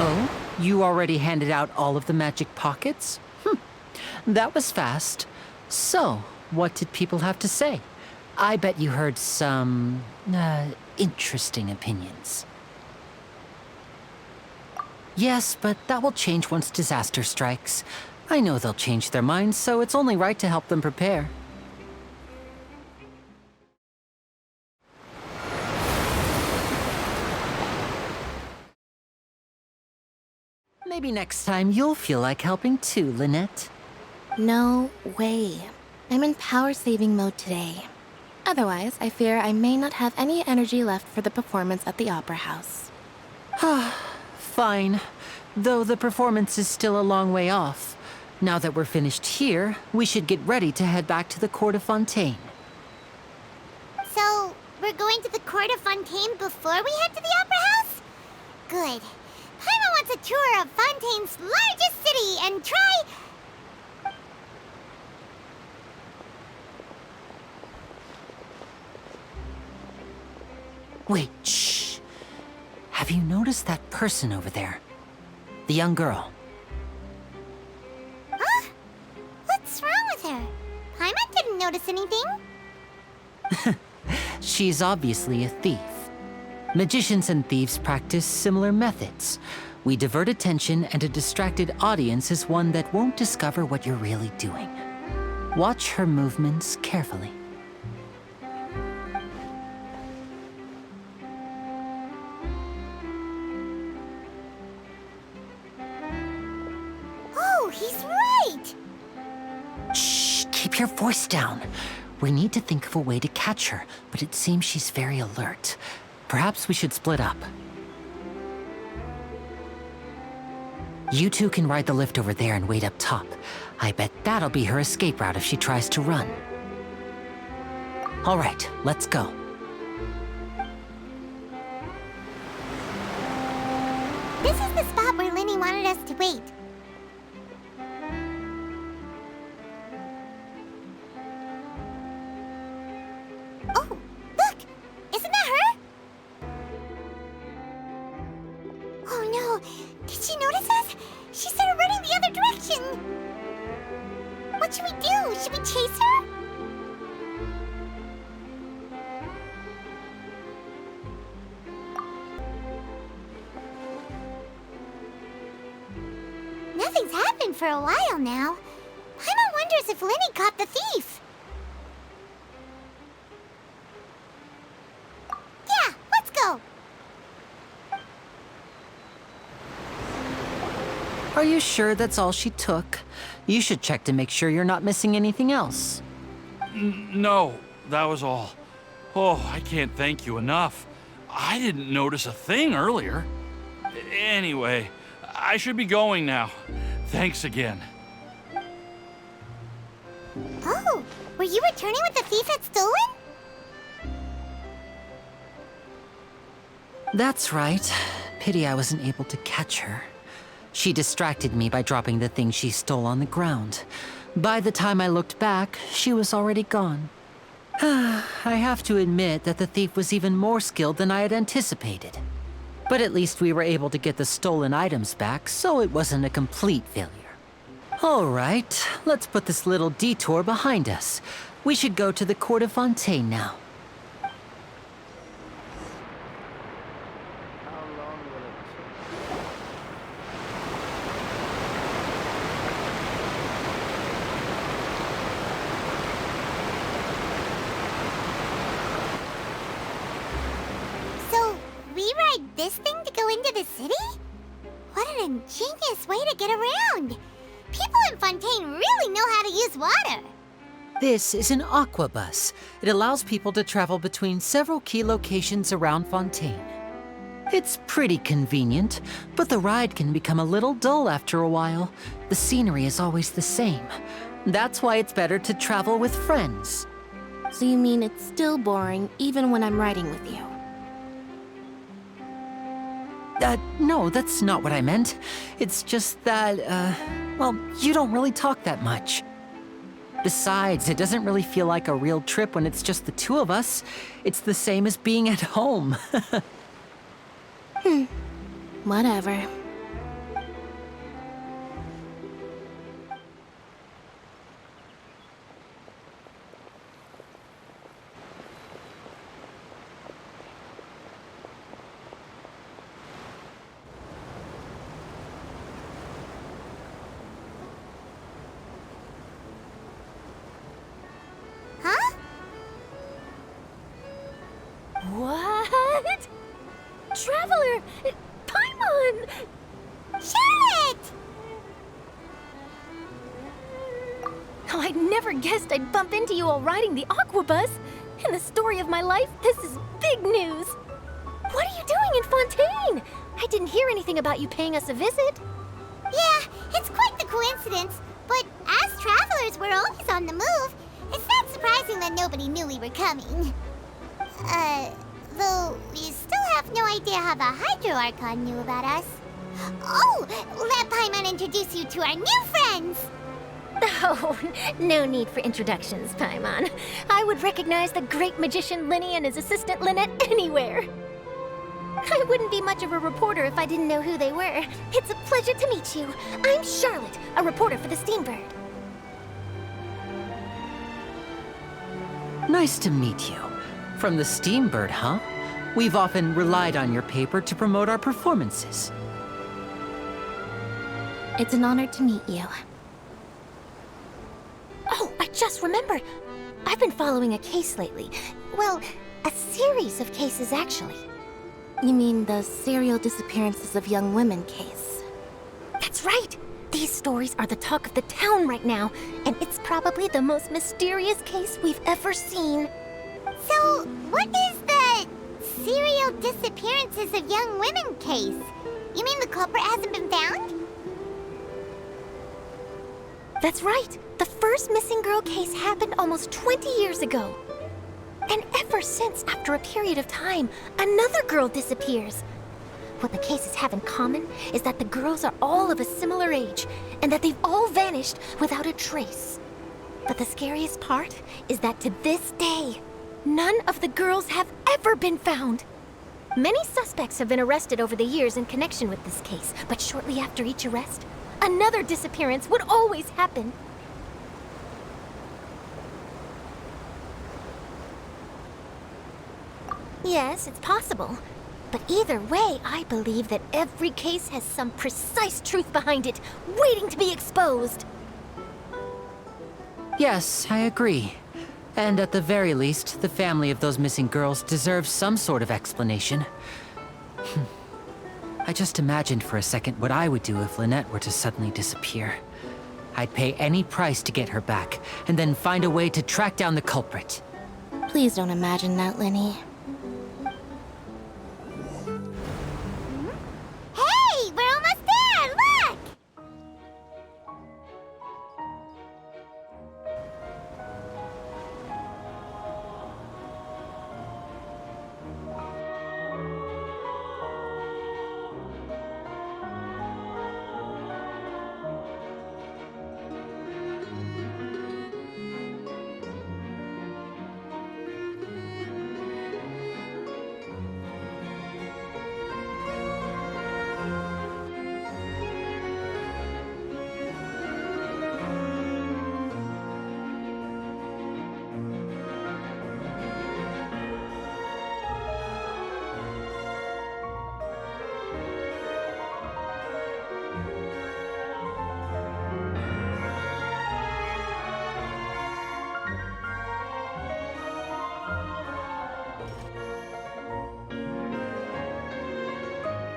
Oh, you already handed out all of the magic pockets? That was fast. So, what did people have to say? I bet you heard some, interesting opinions. Yes, but that will change once disaster strikes. I know they'll change their minds, so it's only right to help them prepare. Maybe next time you'll feel like helping too, Lynette. No way. I'm in power-saving mode today. Otherwise, I fear I may not have any energy left for the performance at the Opera House. Fine. Though the performance is still a long way off. Now that we're finished here, we should get ready to head back to the court of Fontaine. So, we're going to the court of Fontaine before we head to the Opera House? Good. Paimon wants a tour of Fontaine's largest city and try... Wait, shh. Have you noticed that person over there? The young girl. Huh? What's wrong with her? Paimon didn't notice anything. She's obviously a thief. Magicians and thieves practice similar methods. We divert attention, and a distracted audience is one that won't discover what you're really doing. Watch her movements carefully. Oh, he's right! Shh, keep your voice down. We need to think of a way to catch her, but it seems she's very alert. Perhaps we should split up. You two can ride the lift over there and wait up top. I bet that'll be her escape route if she tries to run. All right, let's go. This is the spot where Lyney wanted us to wait. Oh, look! Isn't that her? Oh no! Did she notice us? She started running the other direction! What should we do? Should we chase her? Nothing's happened for a while now. Paimon wonders if Lyney caught the thief. Yeah, let's go. Are you sure that's all she took? You should check to make sure you're not missing anything else. No, that was all. Oh, I can't thank you enough. I didn't notice a thing earlier. Anyway, I should be going now. Thanks again. Oh, were you returning what the thief had stolen? That's right. Pity I wasn't able to catch her. She distracted me by dropping the thing she stole on the ground. By the time I looked back, she was already gone. I have to admit that the thief was even more skilled than I had anticipated. But at least we were able to get the stolen items back, so it wasn't a complete failure. All right, let's put this little detour behind us. We should go to the court of Fontaine now. So, we ride this thing to go into the city? What an ingenious way to get around! People in Fontaine really know how to use water! This is an aqua bus. It allows people to travel between several key locations around Fontaine. It's pretty convenient, but the ride can become a little dull after a while. The scenery is always the same. That's why it's better to travel with friends. So you mean it's still boring even when I'm riding with you? No, that's not what I meant. It's just that, well, you don't really talk that much. Besides, it doesn't really feel like a real trip when it's just the two of us. It's the same as being at home. Whatever. traveler! Paimon! Charlotte! Oh, I never guessed I'd bump into you all riding the Aquabus. In the story of my life, this is big news. What are you doing in Fontaine? I didn't hear anything about you paying us a visit. Yeah, it's quite the coincidence, but as travelers, we're always on the move. It's not surprising that nobody knew we were coming. Though we still have no idea how the Hydro Archon knew about us. Oh, let Paimon introduce you to our new friends! Oh, no need for introductions, Paimon. I would recognize the great magician Lyney and his assistant Lynette anywhere. I wouldn't be much of a reporter if I didn't know who they were. It's a pleasure to meet you. I'm Charlotte, a reporter for the Steambird. Nice to meet you. From the Steambird, huh? We've often relied on your paper to promote our performances. It's an honor to meet you. Oh, I just remembered. I've been following a case lately. Well, a series of cases, actually. You mean the serial disappearances of young women case? That's right! These stories are the talk of the town right now, and it's probably the most mysterious case we've ever seen. So, what is the serial disappearances of young women case? You mean the culprit hasn't been found? That's right! The first missing girl case happened almost 20 years ago. And ever since, after a period of time, another girl disappears. What the cases have in common is that the girls are all of a similar age, and that they've all vanished without a trace. But the scariest part is that to this day, none of the girls have ever been found. Many suspects have been arrested over the years in connection with this case, but shortly after each arrest, another disappearance would always happen. Yes, it's possible. But either way, I believe that every case has some precise truth behind it, waiting to be exposed. Yes, I agree. And at the very least, the family of those missing girls deserves some sort of explanation. I just imagined for a second what I would do if Lynette were to suddenly disappear. I'd pay any price to get her back, and then find a way to track down the culprit. Please don't imagine that, Lyney. Hey, we're almost there! Look!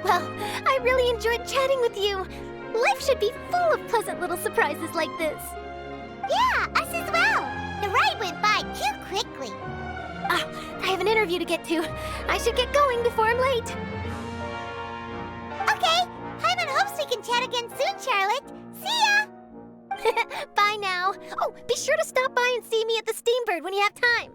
Well, I really enjoyed chatting with you. Life should be full of pleasant little surprises like this. Yeah, us as well. The ride went by too quickly. Ah, I have an interview to get to. I should get going before I'm late. Okay, Paimon hopes we can chat again soon, Charlotte. See ya! Bye now. Oh, be sure to stop by and see me at the Steambird when you have time.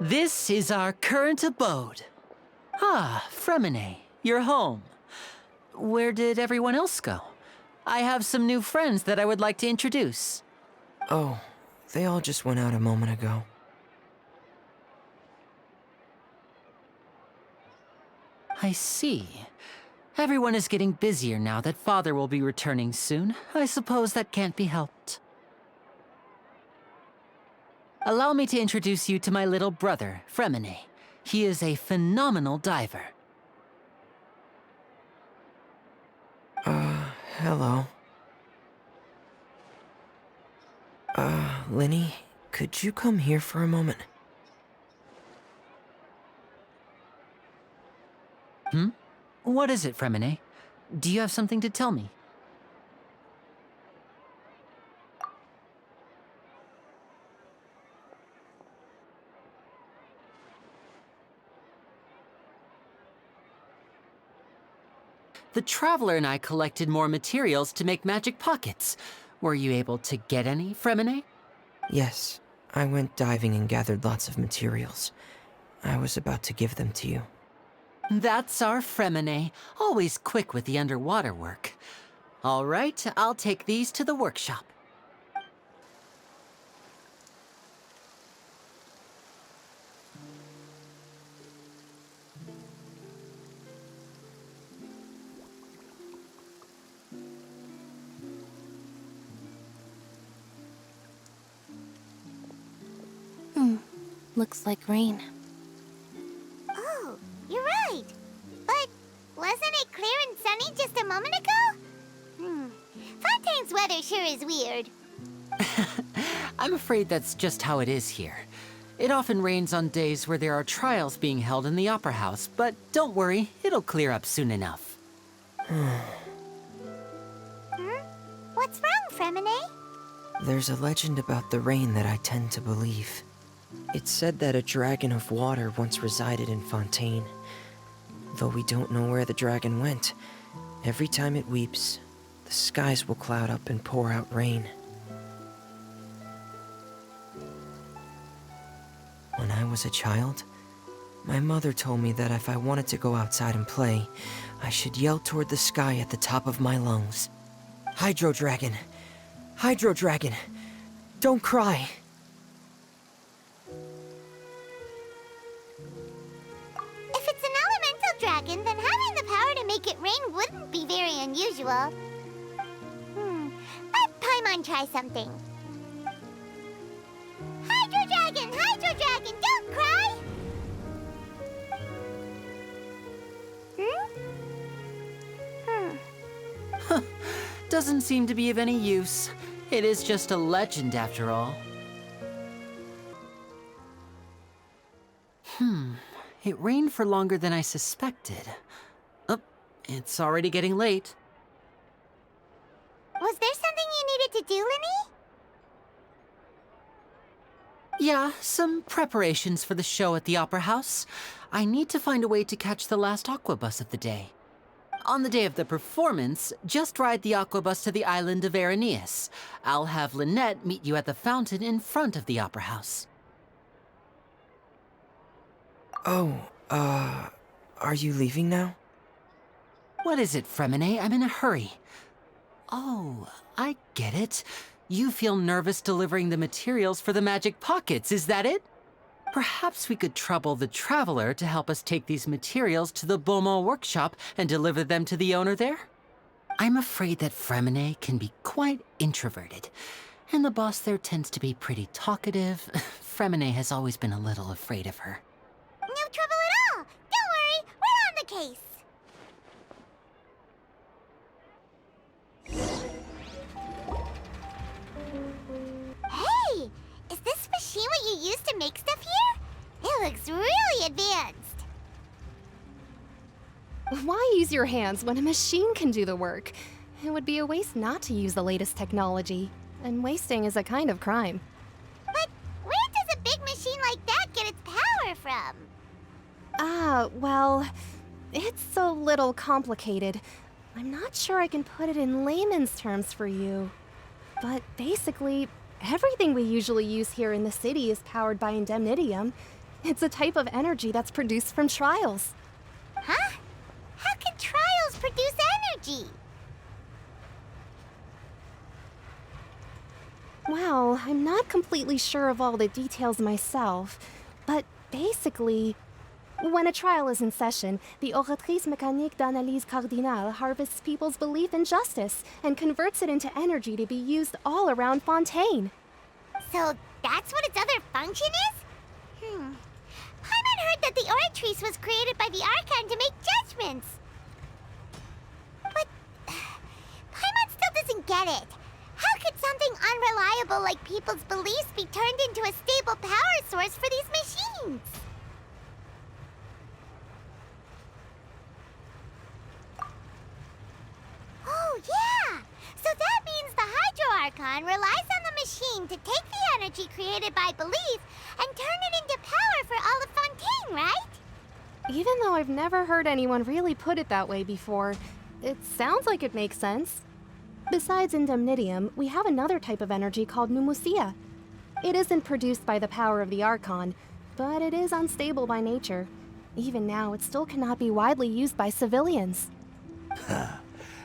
This is our current abode. Ah, Fremine, you're home. Where did everyone else go? I have some new friends that I would like to introduce. Oh, they all just went out a moment ago. I see. Everyone is getting busier now that Father will be returning soon. I suppose that can't be helped. Allow me to introduce you to my little brother, Fremine. He is a phenomenal diver. Hello. Lyney, could you come here for a moment? What is it, Fremine? Do you have something to tell me? The Traveler and I collected more materials to make magic pockets. Were you able to get any, Fremine? Yes, I went diving and gathered lots of materials. I was about to give them to you. That's our Fremine, always quick with the underwater work. All right, I'll take these to the workshop. Looks like rain. Oh, you're right. But wasn't it clear and sunny just a moment ago? Fontaine's weather sure is weird. I'm afraid that's just how it is here. It often rains on days where there are trials being held in the Opera House, but don't worry, it'll clear up soon enough. What's wrong, Fremine? There's a legend about the rain that I tend to believe. It's said that a dragon of water once resided in Fontaine. Though we don't know where the dragon went, every time it weeps, the skies will cloud up and pour out rain. When I was a child, my mother told me that if I wanted to go outside and play, I should yell toward the sky at the top of my lungs. Hydro Dragon! Hydro Dragon! Don't cry! If it's an elemental dragon, then having the power to make it rain wouldn't be very unusual. Let Paimon try something. Hydro Dragon, don't cry! Doesn't seem to be of any use. It is just a legend after all. It rained for longer than I suspected. Oh, it's already getting late. Was there something you needed to do, Lyney? Yeah, some preparations for the show at the Opera House. I need to find a way to catch the last aqua bus of the day. On the day of the performance, just ride the aqua bus to the island of Araneus. I'll have Lynette meet you at the fountain in front of the Opera House. Oh, are you leaving now? What is it, Fremine? I'm in a hurry. Oh, I get it. You feel nervous delivering the materials for the magic pockets, is that it? Perhaps we could trouble the Traveler to help us take these materials to the Beaumont workshop and deliver them to the owner there? I'm afraid that Fremine can be quite introverted, and the boss there tends to be pretty talkative. Fremine has always been a little afraid of her. No trouble at all. Don't worry, we're on the case. Hey, is this machine what you use to make stuff here? It looks really advanced. Why use your hands when a machine can do the work? It would be a waste not to use the latest technology, and wasting is a kind of crime. But where does a big machine like that get its power from? Well, it's a little complicated. I'm not sure I can put it in layman's terms for you. But basically, everything we usually use here in the city is powered by indemnitium. It's a type of energy that's produced from trials. Huh? How can trials produce energy? Well, I'm not completely sure of all the details myself, but basically, When a trial is in session, the Oratrice Mécanique d'Analyse Cardinale harvests people's belief in justice and converts it into energy to be used all around Fontaine. So that's what its other function is? Paimon heard that the Oratrice was created by the Archon to make judgments. But Paimon still doesn't get it. How could something unreliable like people's beliefs be turned into a stable power source for these machines? Oh, yeah! So that means the Hydro Archon relies on the machine to take the energy created by belief and turn it into power for all of Fontaine, right? Even though I've never heard anyone really put it that way before, it sounds like it makes sense. Besides indemnitium, we have another type of energy called pneumosia. It isn't produced by the power of the Archon, but it is unstable by nature. Even now, it still cannot be widely used by civilians.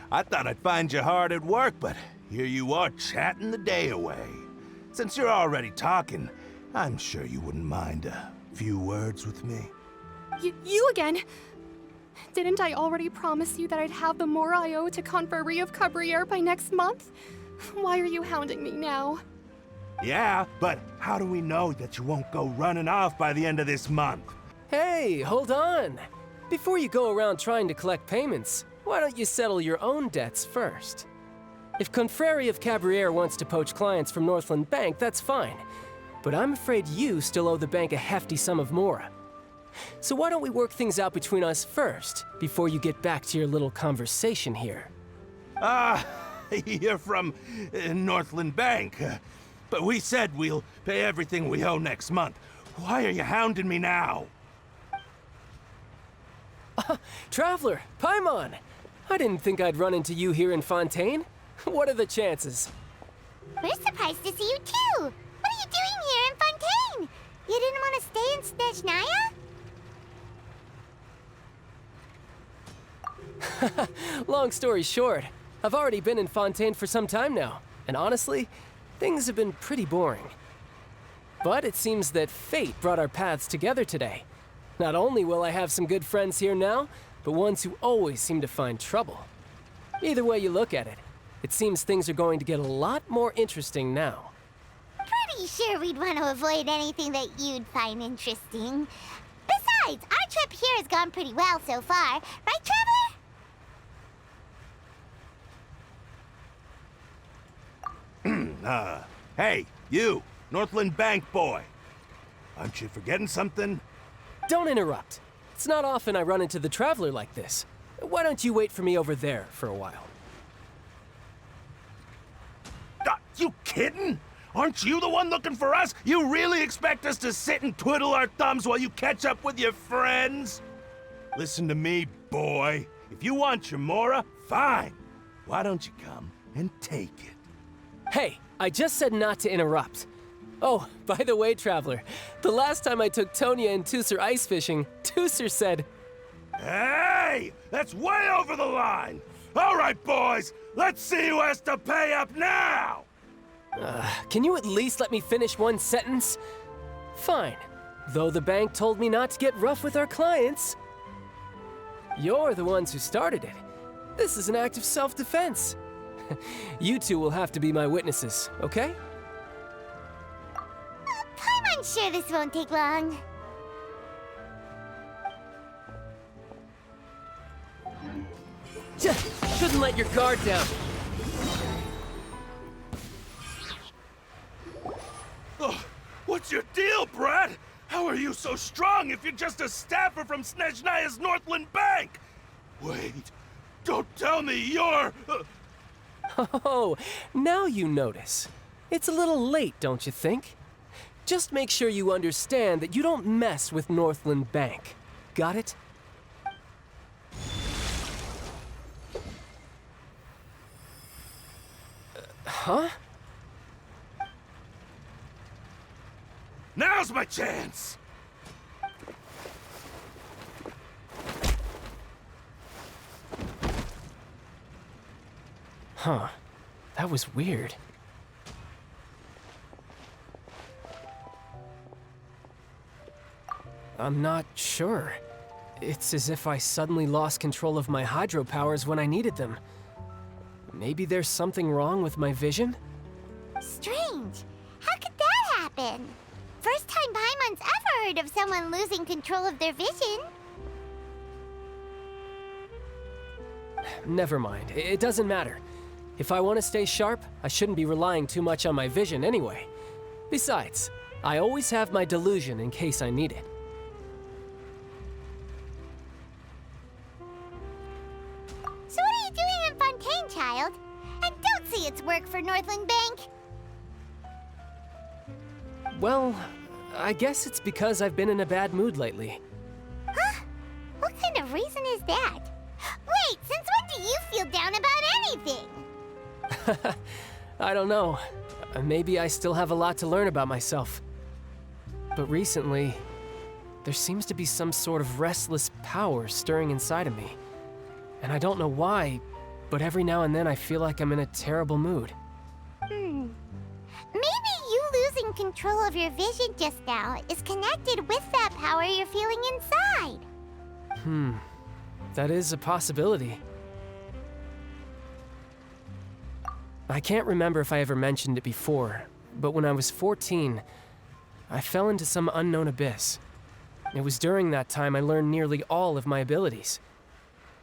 I thought I'd find you hard at work, but here you are chatting the day away. Since you're already talking, I'm sure you wouldn't mind a few words with me. You again? Didn't I already promise you that I'd have the more I owe to Confrérie of Cabriere by next month? Why are you hounding me now? Yeah, but how do we know that you won't go running off by the end of this month? Hey, hold on. Before you go around trying to collect payments, why don't you settle your own debts first? If Confrérie of Cabriere wants to poach clients from Northland Bank, that's fine. But I'm afraid you still owe the bank a hefty sum of mora. So why don't we work things out between us first, before you get back to your little conversation here? You're from Northland Bank. But we said we'll pay everything we owe next month. Why are you hounding me now? Traveler, Paimon! I didn't think I'd run into you here in Fontaine. What are the chances? We're surprised to see you too! What are you doing here in Fontaine? You didn't want to stay in Snezhnaya? Long story short, I've already been in Fontaine for some time now, and honestly, things have been pretty boring. But it seems that fate brought our paths together today. Not only will I have some good friends here now, but ones who always seem to find trouble. Either way you look at it, it seems things are going to get a lot more interesting now. Pretty sure we'd want to avoid anything that you'd find interesting. Besides, our trip here has gone pretty well so far, right, Traveler? Hey, you, Northland Bank boy. Aren't you forgetting something? Don't interrupt. It's not often I run into the Traveler like this. Why don't you wait for me over there for a while? You kidding? Aren't you the one looking for us? You really expect us to sit and twiddle our thumbs while you catch up with your friends? Listen to me, boy. If you want your mora, fine. Why don't you come and take it? Hey, I just said not to interrupt. Oh, by the way, Traveler, the last time I took Tonya and Tusser ice fishing, Tusser said, Hey! That's way over the line! All right, boys, let's see who has to pay up now! Can you at least let me finish one sentence? Fine, though the bank told me not to get rough with our clients. You're the ones who started it. This is an act of self-defense. You two will have to be my witnesses, okay? I'm sure this won't take long. Shouldn't let your guard down. Oh, what's your deal, Brad? How are you so strong if you're just a staffer from Snezhnaya's Northland Bank? Wait, don't tell me you're... Oh, now you notice. It's a little late, don't you think? Just make sure you understand that you don't mess with Northland Bank. Got it? Huh? Now's my chance! Huh. That was weird. I'm not sure. It's as if I suddenly lost control of my hydro powers when I needed them. Maybe there's something wrong with my vision? Strange. How could that happen? First time Paimon's ever heard of someone losing control of their vision. Never mind. It doesn't matter. If I want to stay sharp, I shouldn't be relying too much on my vision anyway. Besides, I always have my delusion in case I need it. So what are you doing in Fontaine, child? And don't say it's work for Northland Bank. Well, I guess it's because I've been in a bad mood lately. Huh? What kind of reason is that? Wait, since when do you feel down about anything? I don't know. Maybe I still have a lot to learn about myself. But recently, there seems to be some sort of restless power stirring inside of me. And I don't know why, but every now and then I feel like I'm in a terrible mood. Maybe you losing control of your vision just now is connected with that power you're feeling inside. That is a possibility. I can't remember if I ever mentioned it before, but when I was 14, I fell into some unknown abyss. It was during that time I learned nearly all of my abilities.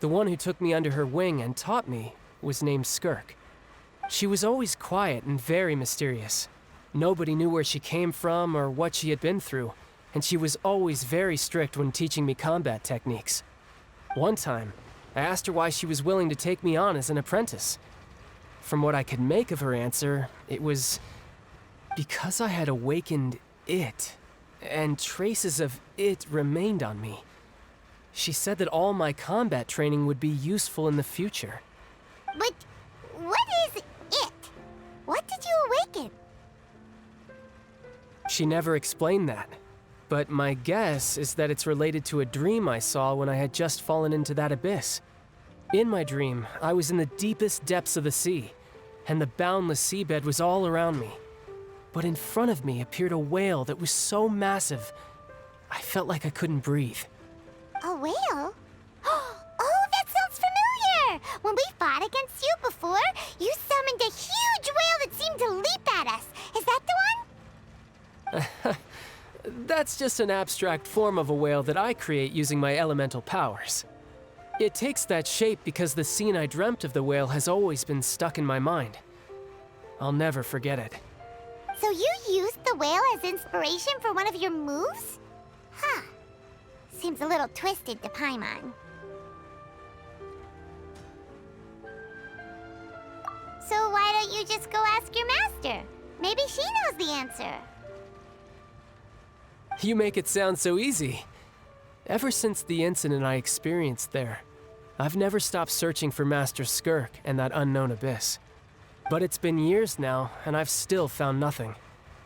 The one who took me under her wing and taught me was named Skirk. She was always quiet and very mysterious. Nobody knew where she came from or what she had been through, and she was always very strict when teaching me combat techniques. One time, I asked her why she was willing to take me on as an apprentice. From what I could make of her answer, it was because I had awakened it, and traces of it remained on me. She said that all my combat training would be useful in the future. But what is it? What did you awaken? She never explained that, but my guess is that it's related to a dream I saw when I had just fallen into that abyss. In my dream, I was in the deepest depths of the sea, and the boundless seabed was all around me. But in front of me appeared a whale that was so massive, I felt like I couldn't breathe. A whale? Oh, that sounds familiar! When we fought against you before, you summoned a huge whale that seemed to leap at us. Is that the one? That's just an abstract form of a whale that I create using my elemental powers. It takes that shape because the scene I dreamt of the whale has always been stuck in my mind. I'll never forget it. So you used the whale as inspiration for one of your moves? Huh. Seems a little twisted to Paimon. So why don't you just go ask your master? Maybe she knows the answer. You make it sound so easy. Ever since the incident I experienced there, I've never stopped searching for Master Skirk and that unknown abyss. But it's been years now, and I've still found nothing.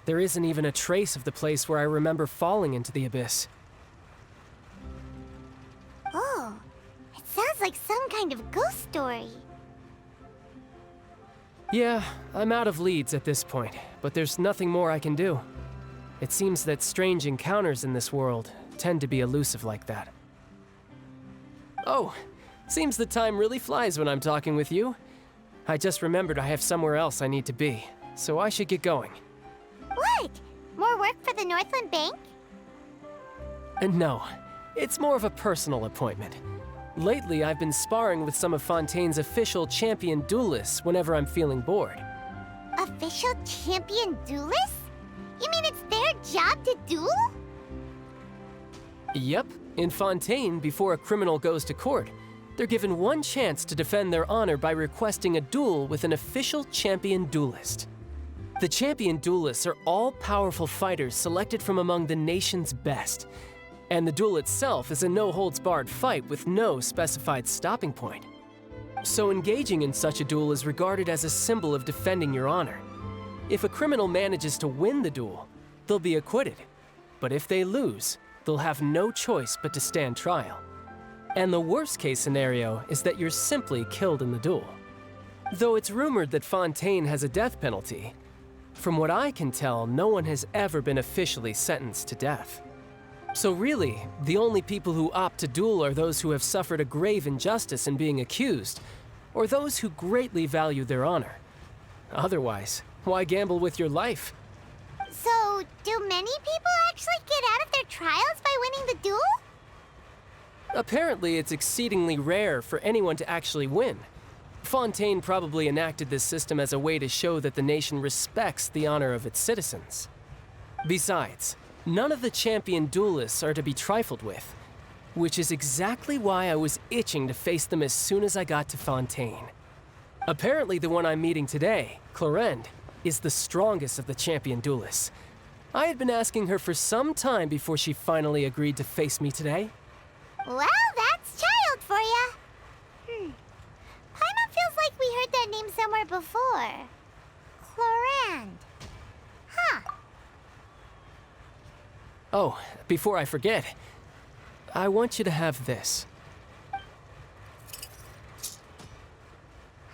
There isn't even a trace of the place where I remember falling into the abyss. Oh, it sounds like some kind of ghost story. Yeah, I'm out of leads at this point, but there's nothing more I can do. It seems that strange encounters in this world tend to be elusive like that. Oh, seems the time really flies when I'm talking with you. I just remembered I have somewhere else I need to be, so I should get going. What? More work for the Northland Bank? No, it's more of a personal appointment. Lately, I've been sparring with some of Fontaine's official champion duelists whenever I'm feeling bored. Official champion duelists? You mean it's their job to duel? Yep, in Fontaine, before a criminal goes to court, they're given one chance to defend their honor by requesting a duel with an official champion duelist. The champion duelists are all-powerful fighters selected from among the nation's best, and the duel itself is a no-holds-barred fight with no specified stopping point. So engaging in such a duel is regarded as a symbol of defending your honor. If a criminal manages to win the duel, they'll be acquitted. But if they lose, they'll have no choice but to stand trial. And the worst-case scenario is that you're simply killed in the duel. Though it's rumored that Fontaine has a death penalty, from what I can tell, no one has ever been officially sentenced to death. So really, the only people who opt to duel are those who have suffered a grave injustice in being accused, or those who greatly value their honor. Otherwise, why gamble with your life? So, do many people actually get out of their trials by winning the duel? Apparently, it's exceedingly rare for anyone to actually win. Fontaine probably enacted this system as a way to show that the nation respects the honor of its citizens. Besides, none of the champion duelists are to be trifled with, which is exactly why I was itching to face them as soon as I got to Fontaine. Apparently, the one I'm meeting today, Clorinde, is the strongest of the champion duelists. I had been asking her for some time before she finally agreed to face me today. Well, that's Childe for ya. Paimon feels like we heard that name somewhere before. Clorinde. Huh. Oh, before I forget, I want you to have this.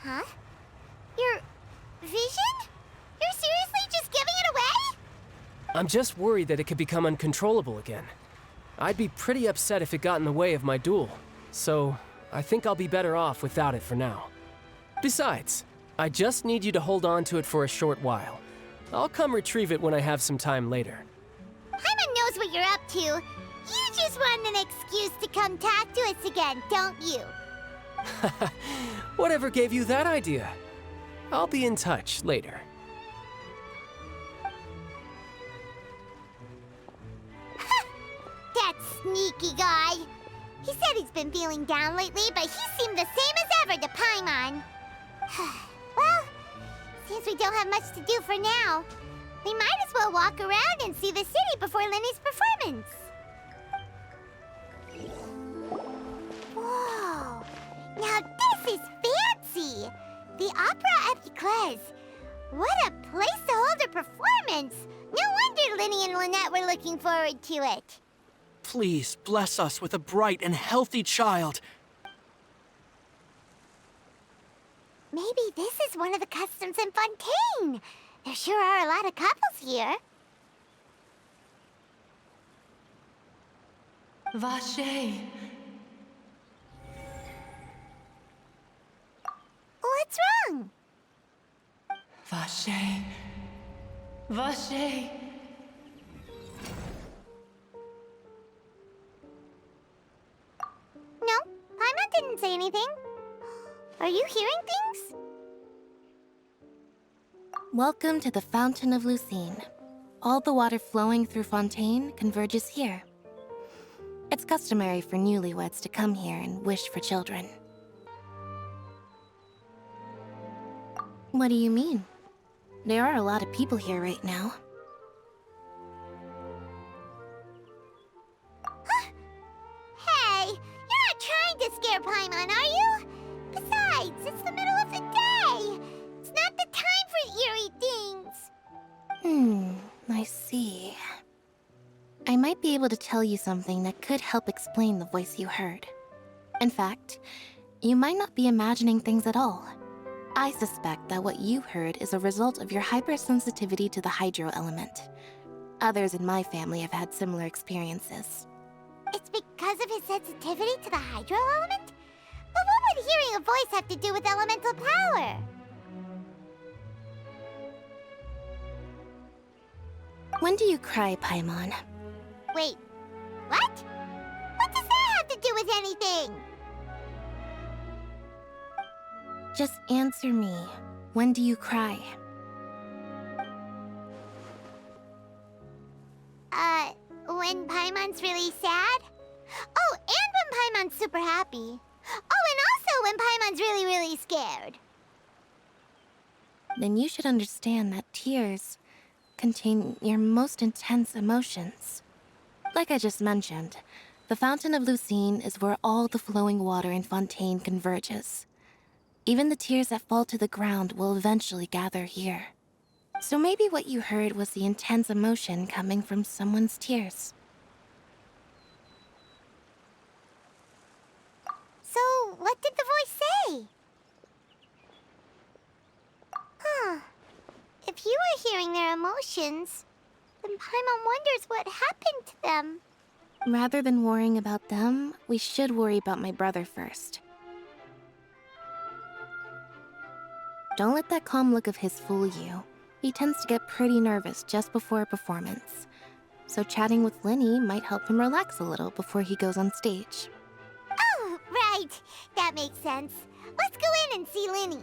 Huh? Your vision? You're seriously just giving it away? I'm just worried that it could become uncontrollable again. I'd be pretty upset if it got in the way of my duel, so I think I'll be better off without it for now. Besides, I just need you to hold on to it for a short while. I'll come retrieve it when I have some time later. Paimon knows what you're up to. You just want an excuse to come talk to us again, don't you? Whatever gave you that idea? I'll be in touch later. That sneaky guy. He said he's been feeling down lately, but he seemed the same as ever to Paimon. Well, since we don't have much to do for now, we might as well walk around and see the city before Lyney's performance. Whoa! Now this is fancy! The Opera at Eclairs. What a place to hold a performance! No wonder Lyney and Lynette were looking forward to it. Please bless us with a bright and healthy child. Maybe this is one of the customs in Fontaine. There sure are a lot of couples here. Vache. What's wrong? Vache. Vache. No, Paimon didn't say anything. Are you hearing things? Welcome to the Fountain of Lucine. All the water flowing through Fontaine converges here. It's customary for newlyweds to come here and wish for children. What do you mean? There are a lot of people here right now. Hey, you're not trying to scare Paimon, are you? Besides, it's the middle of the day. It's not the time for eerie things. I see. I might be able to tell you something that could help explain the voice you heard. In fact, you might not be imagining things at all. I suspect that what you heard is a result of your hypersensitivity to the hydro element. Others in my family have had similar experiences. It's because of his sensitivity to the hydro element? But what would hearing a voice have to do with elemental power? When do you cry, Paimon? Wait, what? What does that have to do with anything? Just answer me. When do you cry? When Paimon's really sad? Oh, and when Paimon's super happy. Oh, and also when Paimon's really, really scared. Then you should understand that tears contain your most intense emotions. Like I just mentioned, the Fountain of Lucine is where all the flowing water in Fontaine converges. Even the tears that fall to the ground will eventually gather here. So maybe what you heard was the intense emotion coming from someone's tears. So, what did the voice say? Huh. If you were hearing their emotions, then Paimon wonders what happened to them. Rather than worrying about them, we should worry about my brother first. Don't let that calm look of his fool you. He tends to get pretty nervous just before a performance. So chatting with Lyney might help him relax a little before he goes on stage. Oh, right. That makes sense. Let's go in and see Lyney.